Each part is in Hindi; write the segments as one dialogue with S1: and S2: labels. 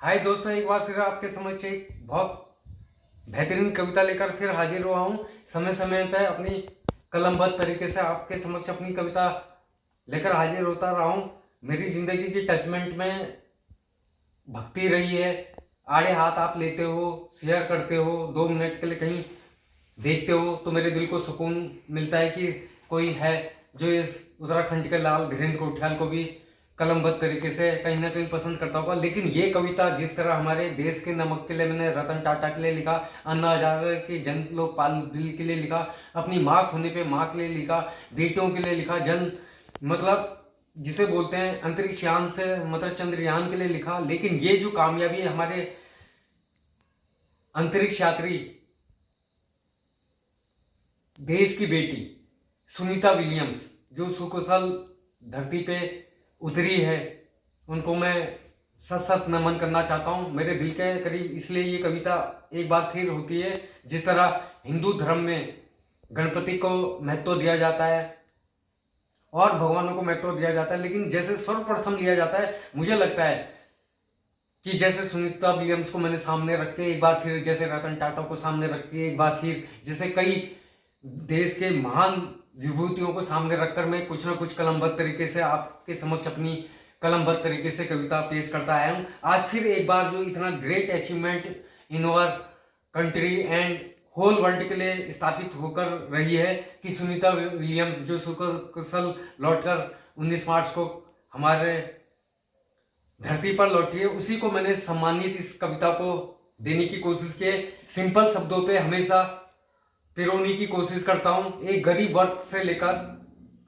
S1: हाय दोस्तों, एक बार फिर आपके समक्ष एक बहुत बेहतरीन कविता लेकर फिर हाजिर हुआ हूँ। समय समय पे अपनी कलमबद्ध तरीके से आपके समक्ष अपनी कविता लेकर हाजिर होता रहा हूँ। मेरी ज़िंदगी की टचमेंट में भक्ति रही है। आड़े हाथ आप लेते हो, शेयर करते हो, 2 मिनट के लिए कहीं देखते हो तो मेरे दिल को सुकून मिलता है कि कोई है जो इस उत्तराखंड के लाल धीरेन्द्र कोठियाल को भी कलमबद्ध तरीके से कहीं ना कहीं पसंद करता होगा। लेकिन ये कविता जिस तरह हमारे देश के नमक के लिए मैंने रतन टाटा के लिए लिखा, अन्ना हजारे के जन लोकपाल बिल के लिए लिखा, अपनी माँ होने पे माँ के लिए लिखा, बेटियों के लिए लिखा, जन मतलब जिसे बोलते हैं अंतरिक्ष यान से मतलब चंद्रयान के लिए लिखा। लेकिन ये जो कामयाबी है हमारे अंतरिक्ष यात्री देश की बेटी सुनीता विलियम्स जो सुकुशल धरती पे उतरी है, उनको मैं सत सत नमन करना चाहता हूँ मेरे दिल के करीब। इसलिए ये कविता एक बार फिर होती है। जिस तरह हिंदू धर्म में गणपति को महत्व दिया जाता है और भगवानों को महत्व दिया जाता है, लेकिन जैसे सर्वप्रथम लिया जाता है, मुझे लगता है कि जैसे सुनीता विलियम्स को मैंने सामने रख के एक बार फिर, जैसे रतन टाटा को सामने रख के एक बार फिर, जैसे कई देश के महान विभूतियों को सामने रखकर मैं कुछ ना कुछ कलमबद्ध तरीके से आपके समक्ष अपनी कलमबद्ध तरीके से कविता पेश करता आया हूँ। आज फिर एक बार जो इतना great achievement in our country and whole world के लिए स्थापित होकर रही है कि सुनीता विलियम्स जो सुकुशल लौटकर 19 मार्च को हमारे धरती पर लौटी है, उसी को मैंने सम्मानित इस कविता को देने की कोशिश की है। सिंपल शब्दों पे हमेशा पिरोने की कोशिश करता हूँ, एक गरीब वर्ग से लेकर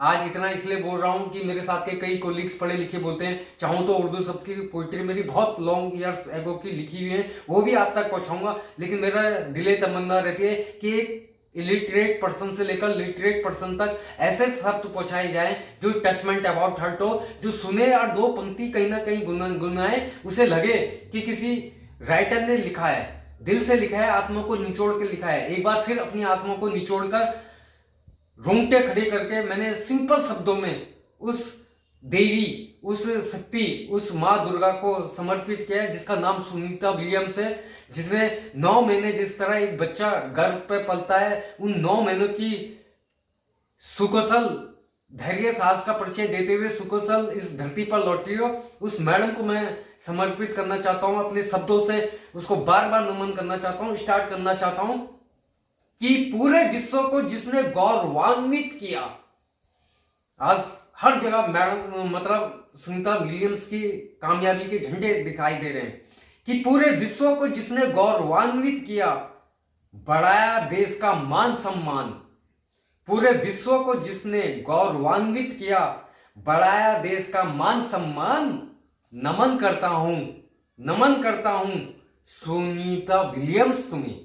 S1: आज इतना इसलिए बोल रहा हूँ कि मेरे साथ के कई कोलिग्स पढ़े लिखे बोलते हैं, चाहूँ तो उर्दू शब्द की पोइट्री मेरी बहुत लॉन्ग ईयर्स एगो की लिखी हुई है, वो भी आप तक पहुँचाऊंगा। लेकिन मेरा दिले तमन्ना रहती है कि एक इलिटरेट पर्सन से लेकर लिटरेट पर्सन तक ऐसे शब्द पहुंचाए जाए जो टचमेंट अबाउट हर्ट हो, जो सुने और 2 पंक्ति कहीं ना कहीं गुनगुनाए, उसे लगे कि किसी राइटर ने लिखा है, दिल से लिखा है, आत्मा को निचोड़ के लिखा है। एक बार फिर अपनी आत्मा को निचोड़कर रोंगटे खड़े करके मैंने सिंपल शब्दों में उस देवी, उस शक्ति, उस माँ दुर्गा को समर्पित किया है जिसका नाम सुनीता विलियम्स है, जिसने 9 महीने जिस तरह एक बच्चा गर्भ पे पलता है, उन 9 महीनों की सुकुशल धैर्य साहस का परिचय देते हुए सुकुशल इस धरती पर लौटी हो, उस मैडम को मैं समर्पित करना चाहता हूँ अपने शब्दों से, उसको बार बार नमन करना चाहता हूँ। स्टार्ट करना चाहता हूँ कि पूरे विश्व को जिसने गौरवान्वित किया, आज हर जगह मैडम मतलब सुनीता विलियम्स की कामयाबी के झंडे दिखाई दे रहे हैं कि पूरे विश्व को जिसने गौरवान्वित किया, बढ़ाया देश का मान सम्मान। पूरे विश्व को जिसने गौरवान्वित किया, बढ़ाया देश का मान सम्मान। नमन करता हूं, नमन करता हूं सुनीता विलियम्स तुम्हें,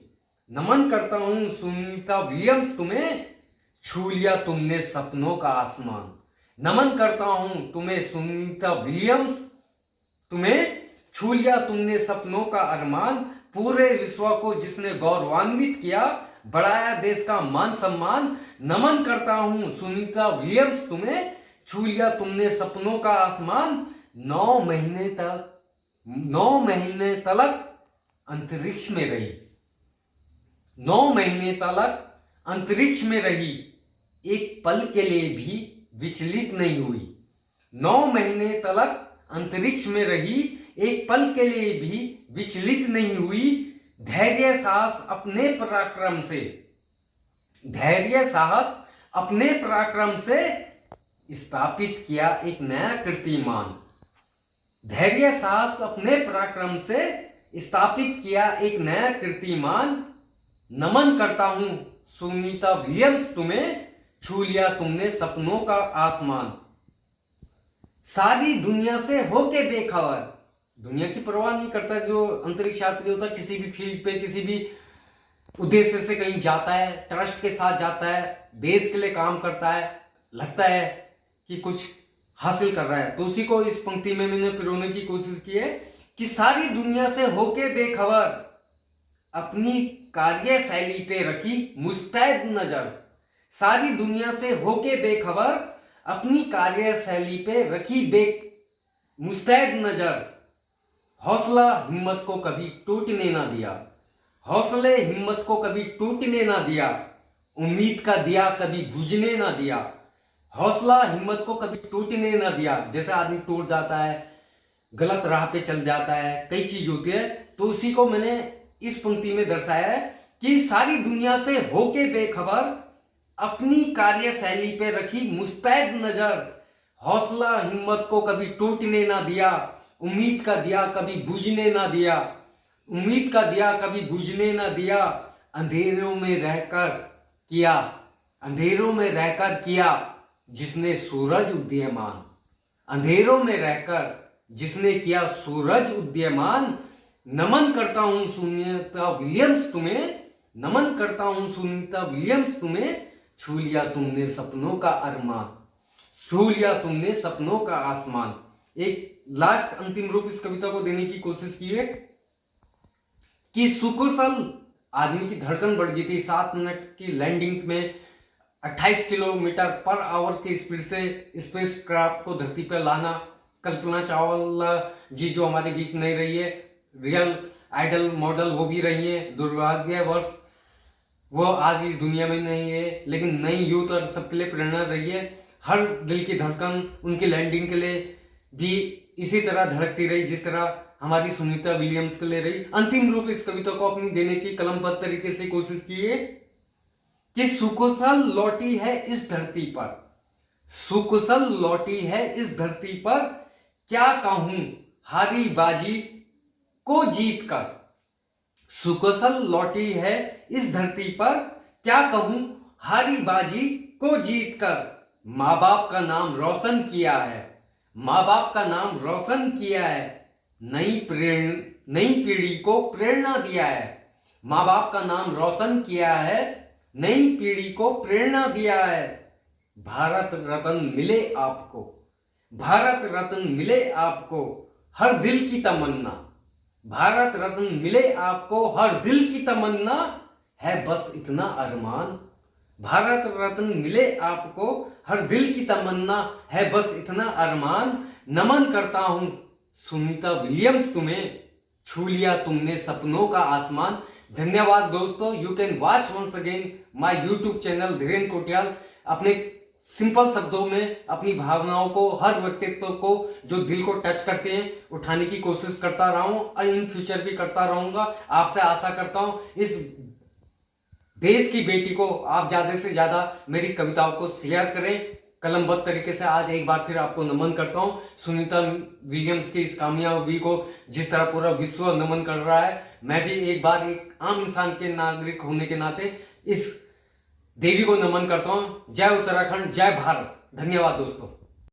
S1: नमन करता हूं सुनीता विलियम्स तुम्हें, छू लिया तुमने सपनों का आसमान। नमन करता हूं तुम्हें सुनीता विलियम्स, तुम्हें छू लिया तुमने सपनों का अरमान। पूरे विश्व को जिसने गौरवान्वित किया, बढ़ाया देश का मान सम्मान। नमन करता हूं सुनीता विलियम्स तुम्हें, छू लिया तुमने सपनों का आसमान। 9 महीने तक 9 महीने तलक अंतरिक्ष में रही, 9 महीने तलक अंतरिक्ष में रही, एक पल के लिए भी विचलित नहीं हुई। 9 महीने तलक अंतरिक्ष में रही, एक पल के लिए भी विचलित नहीं हुई। धैर्य साहस अपने पराक्रम से, धैर्य साहस अपने पराक्रम से स्थापित किया एक नया कीर्तिमान। धैर्य साहस अपने पराक्रम से स्थापित किया एक नया कीर्तिमान। नमन करता हूं सुनीता विलियम्स तुम्हें, छू लिया तुमने सपनों का आसमान। सारी दुनिया से होके बेखबर, दुनिया की परवाह नहीं करता जो अंतरिक्ष यात्री होता है, किसी भी फील्ड पे किसी भी उद्देश्य से कहीं जाता है, ट्रस्ट के साथ जाता है, देश के लिए काम करता है, लगता है कि कुछ हासिल कर रहा है, तो उसी को इस पंक्ति में मैंने पिरोने की कोशिश की है कि सारी दुनिया से होके बेखबर, अपनी कार्यशैली पे रखी मुस्तैद नजर। सारी दुनिया से होके बेखबर, अपनी कार्यशैली पे रखी मुस्तैद नजर। हौसला हिम्मत को कभी टूटने ना दिया, हौसले हिम्मत को कभी टूटने ना दिया, उम्मीद का दिया कभी बुझने ना दिया। हौसला हिम्मत को कभी टूटने ना दिया। जैसे आदमी टूट जाता है, गलत राह पे चल जाता है, कई चीज होती है, तो उसी को मैंने इस पंक्ति में दर्शाया है कि सारी दुनिया से होके बेखबर अपनी कार्यशैली पे रखी मुस्तैद नजर। हौसला हिम्मत को कभी टूटने ना दिया, उम्मीद का दिया कभी बुझने ना दिया, उम्मीद का दिया कभी बुझने ना दिया। अंधेरों में रहकर किया, अंधेरों में रहकर किया जिसने सूरज उदीयमान, अंधेरों में रहकर जिसने किया सूरज उदीयमान। नमन करता हूं सुनीता विलियम्स तुम्हें, नमन करता हूं सुनीता विलियम्स तुम्हें, छू लिया तुमने सपनों का अरमान, छू लिया तुमने सपनों का आसमान। एक लास्ट अंतिम रूप इस कविता को देने की कोशिश की है कि सुकुशल आदमी की धड़कन बढ़ गई थी 7 मिनट की लैंडिंग में 28 किलोमीटर पर आवर की स्पीड से स्पेस क्राफ्ट को धरती पर लाना। कल्पना चावला जी जो हमारे बीच नहीं रही है, रियल आइडल मॉडल वो भी रही है, दुर्भाग्यवश वो आज इस दुनिया में नहीं है, लेकिन नई यूथ और सबके लिए प्रेरणा रही है। हर दिल की धड़कन उनकी लैंडिंग के लिए भी इसी तरह धड़कती रही जिस तरह हमारी सुनीता विलियम्स के लिए रही। अंतिम रूप इस कविता को अपनी देने की कलमबद्ध तरीके से कोशिश की है कि सुकुशल लौटी है इस धरती पर, सुकुशल लौटी है इस धरती पर, क्या कहूं हारी बाजी को जीत कर। सुकुशल लौटी है इस धरती पर, क्या कहूं हारी बाजी को जीत कर। माँ बाप का नाम रोशन किया है, माँ बाप का नाम रोशन किया है, नई पीढ़ी को प्रेरणा दिया है। माँ बाप का नाम रोशन किया है, नई पीढ़ी को प्रेरणा दिया है। भारत रत्न मिले आपको, भारत रत्न मिले आपको, हर दिल की तमन्ना, भारत रत्न मिले आपको, हर दिल की तमन्ना, है बस इतना अरमान। भारत रत्न मिले आपको, हर दिल की तमन्ना, है बस इतना अरमान। नमन करता हूं सुनीता विलियम्स तुम्हें, छू लिया तुमने सपनों का आसमान। धन्यवाद दोस्तों। You can watch once again my YouTube channel Dhirendra Kotiyal. अपने सिंपल शब्दों में अपनी भावनाओं को, हर व्यक्तित्व को जो दिल को टच करते हैं उठाने की कोशिश करता रहा हूं और इन फ्यूचर भी करता रहूंगा। आपसे आशा करता हूं इस देश की बेटी को आप ज्यादा से ज्यादा मेरी कविताओं को शेयर करें कलमबद्ध तरीके से। आज एक बार फिर आपको नमन करता हूं सुनीता विलियम्स की इस कामयाबी को जिस तरह पूरा विश्व नमन कर रहा है, मैं भी एक बार एक आम इंसान के नागरिक होने के नाते इस देवी को नमन करता हूं। जय उत्तराखंड, जय भारत। धन्यवाद दोस्तों।